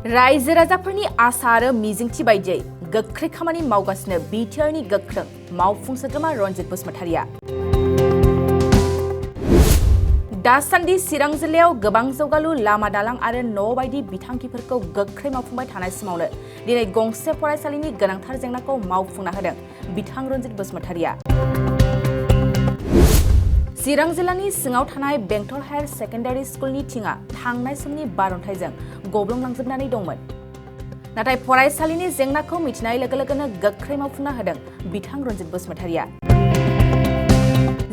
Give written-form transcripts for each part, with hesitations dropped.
रायजो राजाफोरनि आसा आरो मिजिंथि बायदियै गोख्रै खामानि मावगासिनो बिटिआरनि गोख्रों मावफुं सोद्रोमा रनजित बसुमतारिया। दासान्दि चिरां जिल्लायाव गोबां जौगालु लामा दालां आरो न' बायदि बिथांखिफोरखौ गोख्रै मावफुंबाय थानाय समावनो दिनै गंसे फरायसालिनि गोनांथार जेंनाखौ मावफुंना होदों बिथां रनजित बसुमतारिया। चिरां जिल्लानि सिङाव थानाय बेंटल हायर सेकेन्डारि स्कुलनि थिङा थांनाय समनि बारअन्थाइजों गब्लंलांजोबनानै दंमोन। नाथाय फरायसालिनि जेंनाखौ मिथिनाय लोगो लोगोनो गोख्रै मावफुंना होदों बिथां रनजित बसुमतारिया।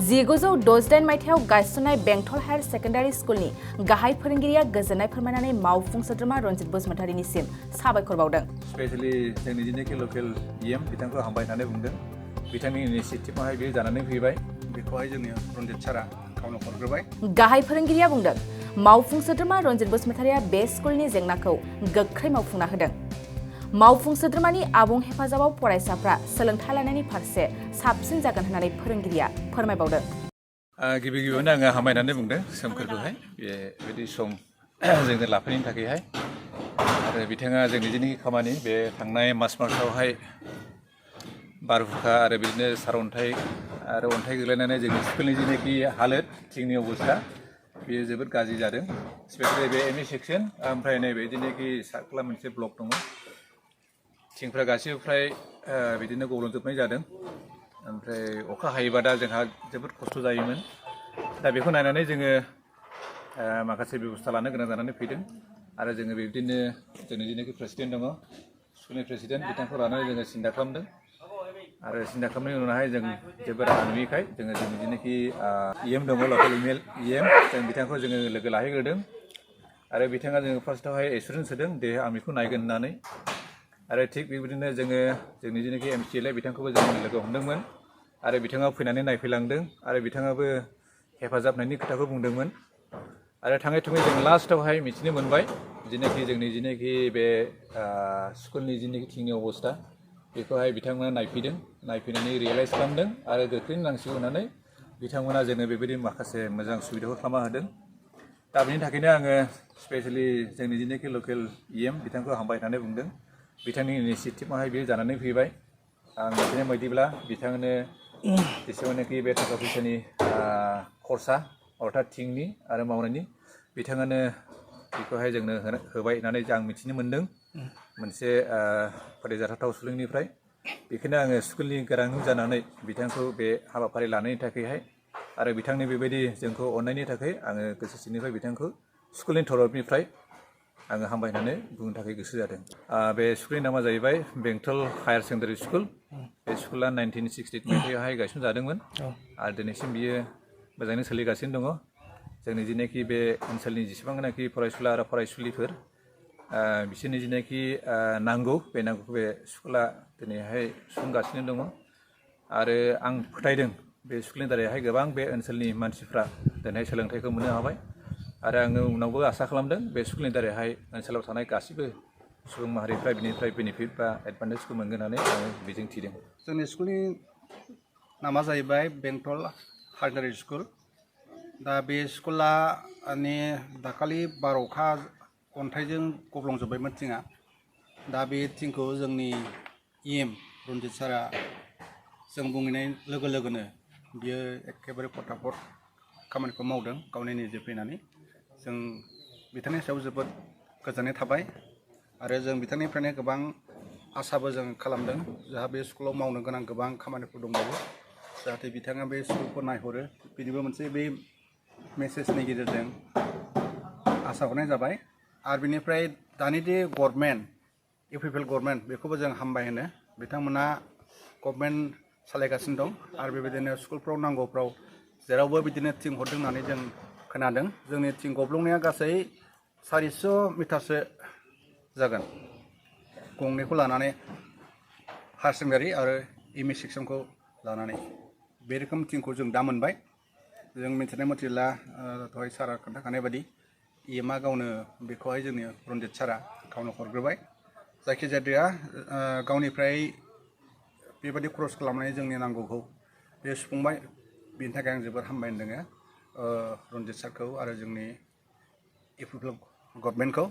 1968 मायथाइयाव गायसननाय बेंटल हायर सेकेन्डारि स्कुलनि गाहाय फोरोंगिरिया गोजोननाय फोरमायनानै मावफुं सोद्रोमा रनजित बसुमतारिनिसिम साबायखर बावदों। स्पेशली जोंनि जिनेखि लकेल इएम बिथांखौ हामबाय होननानै बुंदों। बिथांनि इनिशिएटिभआवहाय बे जानानै फैबाय। बेखौहाय जोंनि रनजित सारा गावनो हरग्रोबाय। गाहाय फोरोंगिरिया बुंदों मावफुं सोद्रोमा रनजित बसुमतारिया बे स्कुलनि जेंनाखौ गोख्रै मावफुंना होदों। मावफुं सोद्रोमानि आबुं हेफाजाबाव फरायसाफ्रा सोलोंथाइ लानायनि फारसे साबसिन जागोन होननानै फोरोंगिरिया फोरमायबावदों। गिबि गिबियावनो आङो हामबाय होननानै बुंदों सोमखोरखौहाय बेबायदि सम जोंनो लाफैनायनि थाखायहाय। आरो बिथाङा जोंनि जिनेखि खामानि बे थांनाय मार्चआवहाय बारहुंखा आरो बिदिनो सारअन्थाइ आरो अन्थाइ गोग्लैनानै जोंनि स्कुलनि जिनेखि हालोद थिंनि अबस्था बेयो जोबोद गाज्रि जादों। स्पेशली बे एमइ सेक्सन ओमफ्राय नैबे जिनेखि सार्कला मोनसे ब्लक दङ। थिंफ्रा गासिबो फ्राय बिदिनो गब्लंजोबनाय जादों। ओमफ्राय अखा हायोबा दा जोंहा जोबोद खस्थ' जायोमोन। दा बेखौ नायनानै जोङो माखासे बेबस्था लानो गोनां जानानै फैदों। आरो जोङो बिब्दिनो जोंनि जिनेखि प्रेसिडेन्ट दङ स्कुलनि प्रेसिडेन्ट बिथांखौ लानानै जोङो सिन्था खालामदों। आरो सिन्था खालामनायनि उनावहाय जों जेबो राहा नुयैखाय जोङो जोंनि जिनेखि इएम दङ लकेल इएम जों बिथांखौ जोङो लोगो लाहैग्रोदों। आरो बिथाङा जोङो फार्स्टआवहाय एसुरेन्स होदों दे आं बेखौ नायगोन होननानै। आरो थिग बेबायदिनो जोङो जोंनि जिनेखि एमसिएलए बिथांखौबो जों लोगो हमदोंमोन। आरो बिथाङा फैनानै नायफैलांदों आरो बिथाङाबो हेफाजाब होनायनि खोथाखौ बुंदोंमोन। आरो थाङै थुङै जों लास्टआवहाय मिथिनो मोनबाय जिनेखि बे स्कुलनि जिनेखि थिंनि अबस्था बेखौहाय बिथांमोना नायफैदों। नायफैनानै रियेलाइज खालामदों आरो गोख्रैनो नांसिगौ होननानै बिथांमोना जोंनो बेबायदि माखासे मोजां सुबिदाखौ खालामना होदों। दा बेनि थाखायनो आङो स्पेशली जोंनि जिनेखि लकेल इएम बिथांखौ हामबाय होननानै बुंदों। बिथांनि इनिशिएटिभआवहाय बेयो जानानै फैबाय। आं मिथिनाय बायदिब्ला बिथांनो जेसेबांनाखि बे थाखा फैसानि खरसा अर्थात थिंनि आरो मावनायनि बिथाङानो बेखौहाय जोंनो होबाय होननानै आं मिथिनो मोन्दों मोनसे फोथायजाथाव सुलुंनिफ्राय। बेखौनो आङो स्कुलनि गोनां जानानै बिथांखौ बे हाबाफारि लानायनि थाखायहाय आरो बिथांनि बेबायदि जोंखौ अननायनि थाखाय आङो गोसो सिंनिफ्राय बिथांखौ स्कुलनि तरफनिफ्राय आङो हामबाय होननानै बुंनो थाखाय गोसो जादों। बे स्कुलनि नामा जाहैबाय बेंटल हायार सेकेन्डारि स्कुल। बे स्कुला 1968 मायथाइयावहाय गायसनजादोंमोन आरो दिनैसिम बियो मोजाङैनो सोलिगासिनो दङ। जोंनि जिनेखि बे ओनसोलनि जेसेबांनाखि फरायसुला आरो फरायसुलिफोर बिसोरनि जिनेखि नांगौ बे नांगौखौ बे स्कुला दिनैहाय सुफुंगासिनो दङ। आरो आं फोथायदों बे स्कुलनि दारैहाय गोबां बे ओनसोलनि मानसिफ्रा दिनै सोलोंथाइखौ मोननो हाबाय। आरो आङो उनावबो आसा खालामदों बे स्कुलनि दारैहाय ओनसोलाव थानाय गासिबो सुबुं माहारिफ्रा बिनिफ्राय बेनिफिट बा एडभान्टेजखौ मोनगोन होननानै आङो मिजिं थिदों। जोंनि स्कुलनि नामा जाहैबाय बेंटल हायार सेकेन्डारि स्कुल। दा बे स्कुला दाखालि बार अखा अन्थाइजों गब्लंजोब्बायमोन थिङा। दा बे थिंखौ जोंनि इएम रनजित सारा जों बुंहैनाय लोगो लोगोनो बियो एखेबारे फटाफट खामानिखौ मावदों गावनि निजे फैनानै। जों बिथांनि सायाव जोबोद गोजोननाय थाबाय। आरो जों बिथांनिफ्रायनो गोबां आसाबो जों खालामदों जोंहा बे स्कुलाव मावनो गोनां गोबां खामानिफोर दंबावो जाहाथे बिथाङा बे स्कुलखौ नायहरो। बिदिबो मोनसे बे मेसेजनि गेजेरजों आसा हरनाय जाबाय। आरो बिनिफ्राय दानि दि गभर्नमेन्ट इउपिपिएल गभर्नमेन्ट बेखौबो जों हामबाय होनो। बिथांमोना गभर्नमेन्ट सालायगासिनो दं आरो बेबायदिनो स्कुलफ्राव नांगौफ्राव जेरावबो बिदिनो थिं हरदों होननानै जों खोनादों। जोंनि थिं गब्लंनाया गासै 400 मिटारसो जागोन गंनैखौ लानानै हायार सेकेन्डारि आरो एमइ सेक्सनखौ लानानै बे रोखोम थिंखौ जों दा मोनबाय। जों मिथिनाय मथेब्ला दहाय सारा खोन्थाखानाय बायदि इएमआ गावनो बेखौहाय जोंनि रनजित सारा गावनो हरग्रोबाय। जायखिजाया गावनिफ्राय बेबायदि खरस खालामनानै जोंनि नांगौखौ बे सुफुंबाय। बेनि थाखाय आं जोबोद हामबाय होनदों रनजित सारखौ आरो जोंनि इउपिपिएल गभर्नमेन्टखौ।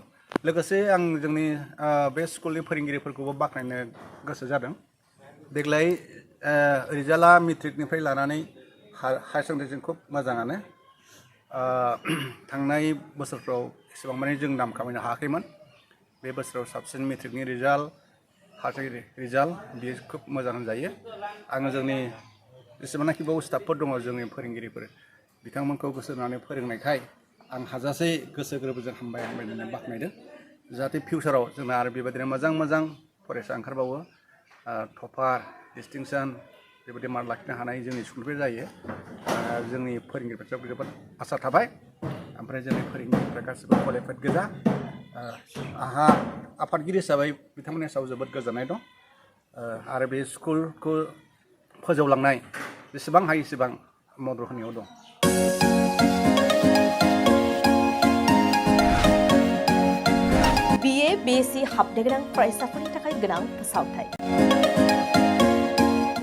लोगोसे आं जोंनि बे स्कुलनि फोरोंगिरिफोरखौबो बाख्नायनो गोसो जादों देग्लाय रिजाल्टआ मेट्रिकनिफ्राय लानानै हायार सेकेन्डारिजों खुब मोजाङानो थांनाय बोसोरफ्राव एसेबां माने जों नाम खामायनो हायाखैमोन बे बोसोराव साबसिन मेट्रिकनि रिजाल्ट हायार सेकेन्डारि रिजाल्ट बेयो खुब मोजां होनजायो आङो जोंनि जेसेबांनाखि बाव स्टाफफोर दङ जोंनि फोरोंगिरिफोर बिथांमोनखौ गोसो होनानै फोरोंनायखाय आं हाजासे गोसो गोरबोजों हामबाय होननानै बाख्नायदों जाहाथे फिउचाराव जोंना आरो बेबायदिनो मोजां फरायसा ओंखारबावो टपार डिस्टिंसन बेबायदि मार्क लाखिनो हानाय जोंनि स्कुलनिफ्राय जायो जोंनि फोरोंगिरिफोरजों जोबोद आसा थाबाय ओमफ्राय जोंनि फोरोंगिरिफ्रा गासिबो क्वालिफाइड गोजा आंहा आफादगिरि हिसाबै बिथांमोननि सायाव जोबोद गोजोननाय दं आरो बे स्कुलखौ फोजौलांनाय जेसेबां हायो एसेबां मदद होनायाव दं BA BSc हाबनो गोनां फरायसाफोरनि थाखाय गोनां फोसावथाय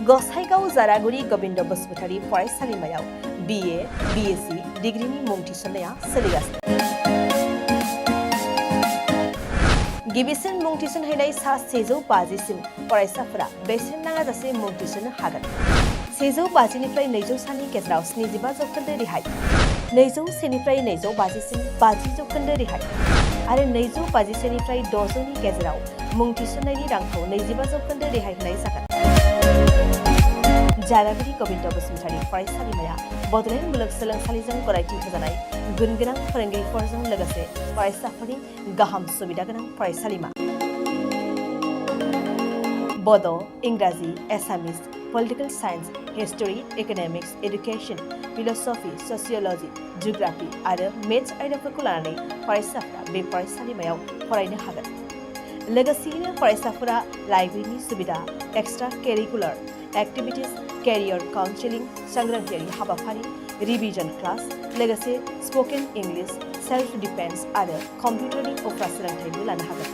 गसाइगाव जारागुरि गोविन्द बसुमतारी फरायसालिमायाव BA BSc डिग्रीनि मुं थिसननाया सोलिगासिनो गिबिसिन मुं थिसनहैनाय सा 150 सिम फरायसाफोरा बेसेन नाङाजासे मुं थिसननो हागोन 150 निफ्राय 200 सानि गेजेराव 75 जौखोन्दो रेहाय 201 निफ्राय 250 सिम 50 जौखोन्दो रेहाय आरो 250 निफ्राय 600 नि गेजेराव मुं थिसननायनि रांखौ 25 जौखोन्दो रेहाय होनाय जागोन जारागुरि गोविन्द बसुमतारी फरायसालिमाया बड'लेण्ड मुलुगसोलोंसालिजों गनायथि होजानाय गुन गोनां फोरोंगिरिफोरजों लोगोसे फरायसाफोरनि गाहाम सुबिदा गोनां फरायसालिमा बड' इंराजि Assamese political science history economics education philosophy sociology geography आरो मेथ्स आयदाफोरखौ लानानै फरायसाफोरा बे फरायसालिमायाव फरायनो हागोन लोगोसेयैनो फरायसाफोरा लाइब्रेरिनि सुबिदा extra curricular activities career counselling सांग्रांथियारि हाबाफारि रिविजन क्लास लोगोसे स्पोकन इंग्लिश सेल्फ डिफेन्स आरो कम्पिउटारनि उफ्रा सोलोंथायबो लानो हागोन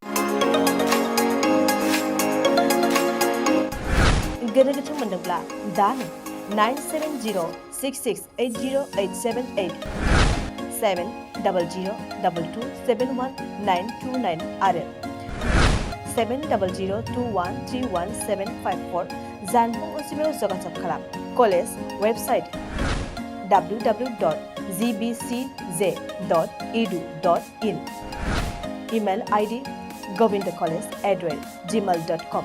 गोनो गोथो मोनदोंब्ला दानो 9706680878 700227129 आरो 7002131754 जानबुं अनजिमायाव जगाजग खालाम college website www.gbcj.edu.in email ID govindcollege@gmail.com